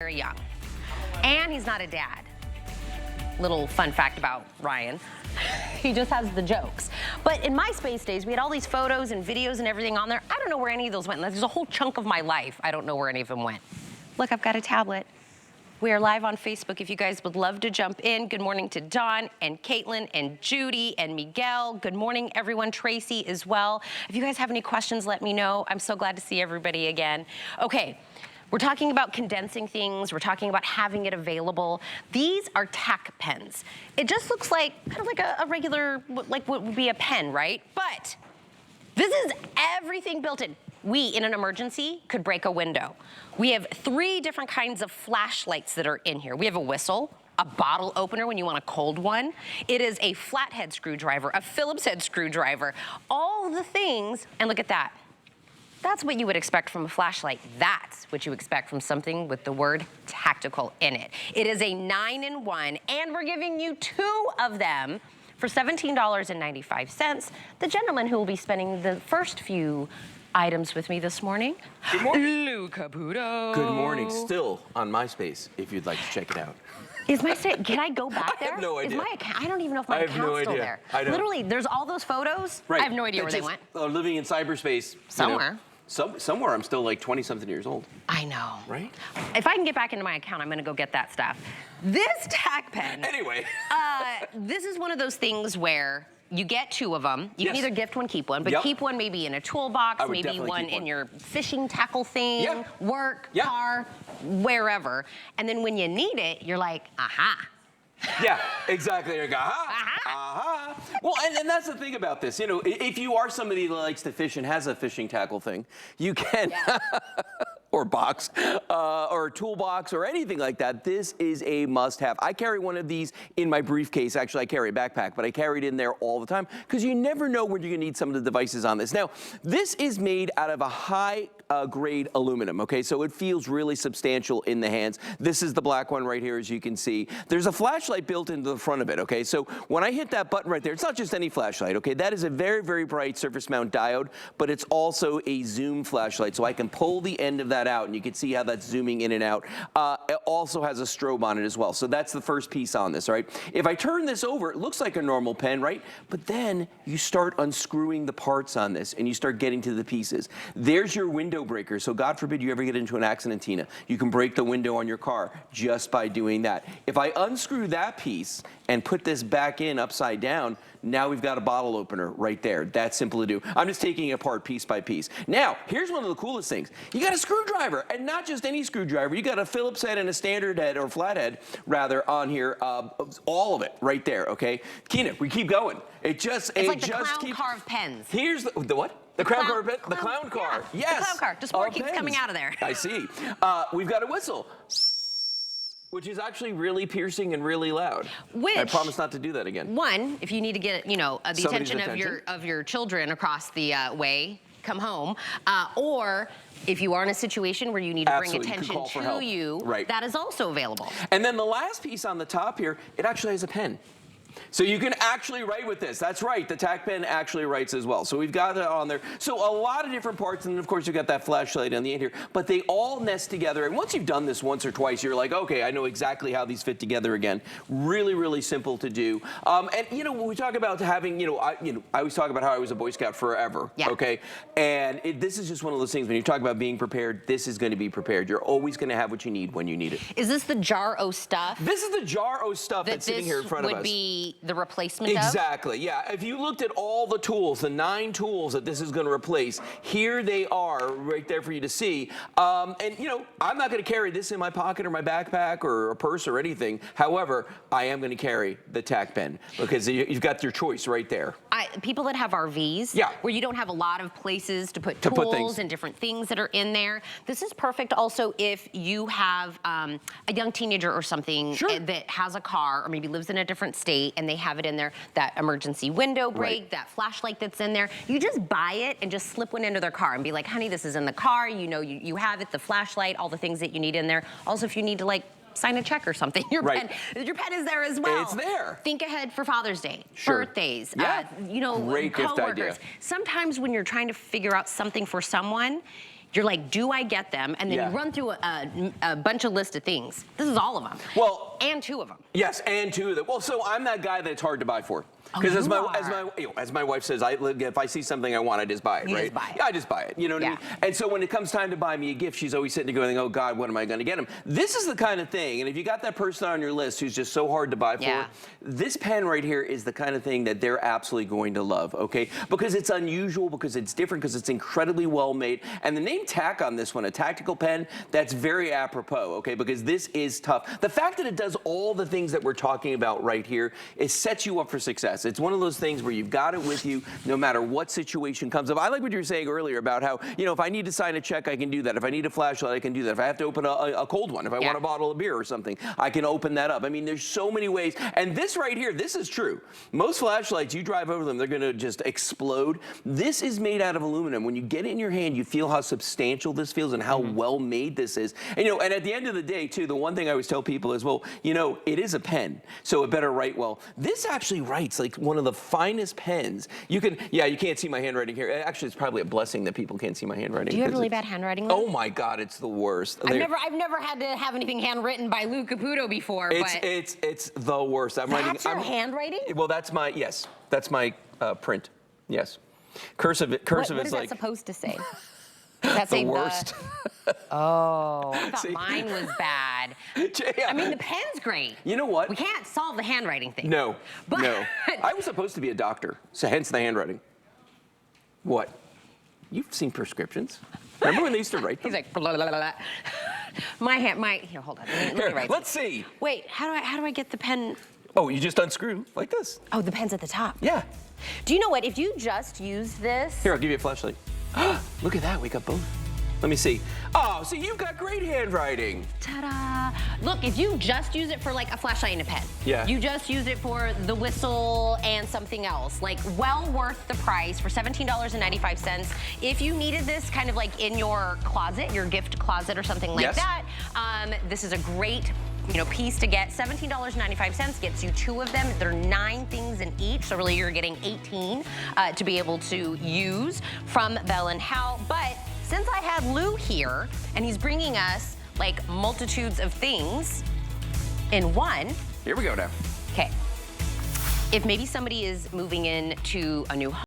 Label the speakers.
Speaker 1: very young. And he's not a dad. Little fun fact about Ryan. He just has the jokes. But in MySpace days, we had all these photos and videos and everything on there. I don't know where any of those went. There's a whole chunk of my life. I don't know where any of them went. Look, I've got a tablet. We are live on Facebook if you guys would love to jump in. Good morning to Don and Caitlin and Judy and Miguel. Good morning, everyone. Tracy as well. If you guys have any questions, let me know. I'm so glad to see everybody again. Okay. We're talking about condensing things. We're talking about having it available. These are TacPens. It just looks like kind of like a regular, like what would be a pen, right? But this is everything built in. We, in an emergency, could break a window. We have 3 different kinds of flashlights that are in here. We have a whistle, a bottle opener when you want a cold one. It is a flathead screwdriver, a Phillips head screwdriver, all the things, and look at that. That's what you would expect from a flashlight. That's what you expect from something with the word tactical in it. It is a 9-in-1, and we're giving you 2 of them for $17.95. The gentleman who will be spending the first few items with me this morning,
Speaker 2: Good morning.
Speaker 1: Lou Caputo.
Speaker 2: Good morning. Still on MySpace, if you'd like to check it out.
Speaker 1: Is my can I go back there?
Speaker 2: I have no idea.
Speaker 1: Is my account, I don't even know if my account's still there.
Speaker 2: I know.
Speaker 1: Literally, there's all those photos.
Speaker 2: Right.
Speaker 1: I have no idea where they went.
Speaker 2: Living in cyberspace.
Speaker 1: Somewhere.
Speaker 2: You know, somewhere I'm still like 20-something years old.
Speaker 1: I know.
Speaker 2: Right?
Speaker 1: If I can get back into my account, I'm gonna go get that stuff. This TacPen.
Speaker 2: Anyway.
Speaker 1: This is one of those things where you get 2 of them. You can either gift one, keep one, but keep one maybe in a toolbox, maybe one in your fishing tackle thing, work, car, wherever. And then when you need it, you're like, aha.
Speaker 2: Yeah, exactly. You go, aha, aha. Well, and that's the thing about this. You know, if you are somebody that likes to fish and has a fishing tackle thing, you can, or box, or toolbox, or anything like that. This is a must-have. I carry one of these in my briefcase. Actually, I carry a backpack, but I carry it in there all the time because you never know when you're going to need some of the devices on this. Now, this is made out of a high grade aluminum, okay? So it feels really substantial in the hands. This is the black one right here, as you can see. There's a flashlight built into the front of it, okay? So when I hit that button right there, it's not just any flashlight, okay? That is a very, very bright surface mount diode, but it's also a zoom flashlight. So I can pull the end of that out, and you can see how that's zooming in and out. It also has a strobe on it as well. So that's the first piece on this, right? If I turn this over, it looks like a normal pen, right? But then you start unscrewing the parts on this, and you start getting to the pieces. There's your window breaker. So God forbid you ever get into an accident, Tina. You can break the window on your car just by doing that. If I unscrew that piece and put this back in upside down, now we've got a bottle opener right there. That's simple to do. I'm just taking it apart piece by piece. Now, here's one of the coolest things. You got a screwdriver, and not just any screwdriver. You got a Phillips head and a standard head, or flathead, rather, on here. All of it right there, okay? Keena, we keep going. It's like the clown car of pens. Here's the what? The clown car, the clown car.
Speaker 1: Yeah,
Speaker 2: yes.
Speaker 1: The clown car. Just more keeps coming out of there.
Speaker 2: I see. We've got a whistle, which is actually really piercing and really loud.
Speaker 1: Which,
Speaker 2: I promise not to do that again.
Speaker 1: One, if you need to get, you know, the attention of your children across the way, come home, or if you are in a situation where you need to bring attention to you, that is also available.
Speaker 2: And then the last piece on the top here, it actually has a pen. So you can actually write with this. That's right, the TacPen actually writes as well. So we've got that on there. So a lot of different parts, and then of course you've got that flashlight on the end here, but they all nest together. And once you've done this once or twice, you're like, okay, I know exactly how these fit together again. Really, really simple to do. And you know, when we talk about having, I always talk about how I was a Boy Scout forever, okay? And this is just one of those things, when you talk about being prepared, this is gonna be prepared. You're always gonna have what you need when you need it.
Speaker 1: Is this the jar o' stuff?
Speaker 2: This is the jar o' stuff that's sitting here in front of us.
Speaker 1: Would be the replacement
Speaker 2: Exactly, yeah. If you looked at all the tools, the 9 tools that this is going to replace, here they are right there for you to see. And I'm not going to carry this in my pocket or my backpack or a purse or anything. However, I am going to carry the TacPen because you've got your choice right there.
Speaker 1: People that have RVs, where you don't have a lot of places to put tools and different things that are in there, this is perfect also if you have a young teenager or something that has a car or maybe lives in a different state and they have it in there, that emergency window brake, that flashlight that's in there. You just buy it and just slip one into their car and be like, honey, this is in the car. You know, you have it, the flashlight, all the things that you need in there. Also, if you need to like sign a check or something. Your pen is there as well.
Speaker 2: It's there.
Speaker 1: Think ahead for Father's Day, birthdays,
Speaker 2: great gift idea.
Speaker 1: Sometimes when you're trying to figure out something for someone, you're like, do I get them? And then you run through a bunch of list of things. This is all of them.
Speaker 2: Well,
Speaker 1: and 2 of them.
Speaker 2: Yes, and 2 of them. Well, so I'm that guy that's hard to buy for. Because as my wife says, if I see something I want, I just buy it,
Speaker 1: You
Speaker 2: right?
Speaker 1: just buy it.
Speaker 2: Yeah, I just buy it. You know what I mean? And so when it comes time to buy me a gift, she's always sitting there going, oh God, what am I going to get him? This is the kind of thing, and if you got that person on your list who's just so hard to buy for, this pen right here is the kind of thing that they're absolutely going to love, okay? Because it's unusual, because it's different, because it's incredibly well made. And the name Tac on this one, a tactical pen, that's very apropos, okay? Because this is tough. The fact that it does all the things that we're talking about right here, it sets you up for success. It's one of those things where you've got it with you no matter what situation comes up. I like what you were saying earlier about how, you know, if I need to sign a check, I can do that. If I need a flashlight, I can do that. If I have to open a cold one, if I want a bottle of beer or something, I can open that up. I mean, there's so many ways. And this right here, this is true. Most flashlights, you drive over them, they're going to just explode. This is made out of aluminum. When you get it in your hand, you feel how substantial this feels and how well made this is. And, you know, and at the end of the day, too, the one thing I always tell people is, well, you know, it is a pen, so it better write well. This actually writes like one of the finest pens. You can, you can't see my handwriting here. Actually, it's probably a blessing that people can't see my handwriting.
Speaker 1: Do you have really bad handwriting?
Speaker 2: Oh my God, it's the worst.
Speaker 1: I've never had to have anything handwritten by Lou Caputo before.
Speaker 2: It's the worst.
Speaker 1: That's your handwriting?
Speaker 2: Well, that's my that's my print. Yes, cursive is like.
Speaker 1: What is that supposed to say? That's
Speaker 2: the worst.
Speaker 1: Oh, I thought mine was bad.
Speaker 2: Yeah.
Speaker 1: I mean, the pen's great.
Speaker 2: You know what?
Speaker 1: We can't solve the handwriting thing.
Speaker 2: No,
Speaker 1: but
Speaker 2: no. I was supposed to be a doctor, so hence the handwriting. What? You've seen prescriptions. Remember when they used to write them?
Speaker 1: He's like, blah, blah, blah, blah. Here, hold on. Let me write
Speaker 2: let's see.
Speaker 1: Wait, how do I get the pen?
Speaker 2: Oh, you just unscrew like this.
Speaker 1: Oh, the pen's at the top.
Speaker 2: Yeah.
Speaker 1: Do you know what? If you just use this.
Speaker 2: Here, I'll give you a flashlight. Look at that, we got both. Let me see. Oh, so you've got great handwriting.
Speaker 1: Ta-da. Look, if you just use it for like a flashlight and a pen.
Speaker 2: Yeah.
Speaker 1: You just use it for the whistle and something else. Like, well worth the price for $17.95. If you needed this kind of like in your closet, your gift closet or something like that, this is a great piece to get. $17.95 gets you 2 of them. There are 9 things in each, so really you're getting 18 to be able to use from Bell & Howell. But since I have Lou here, and he's bringing us like multitudes of things in one.
Speaker 2: Here we go now.
Speaker 1: Okay. If maybe somebody is moving in to a new home,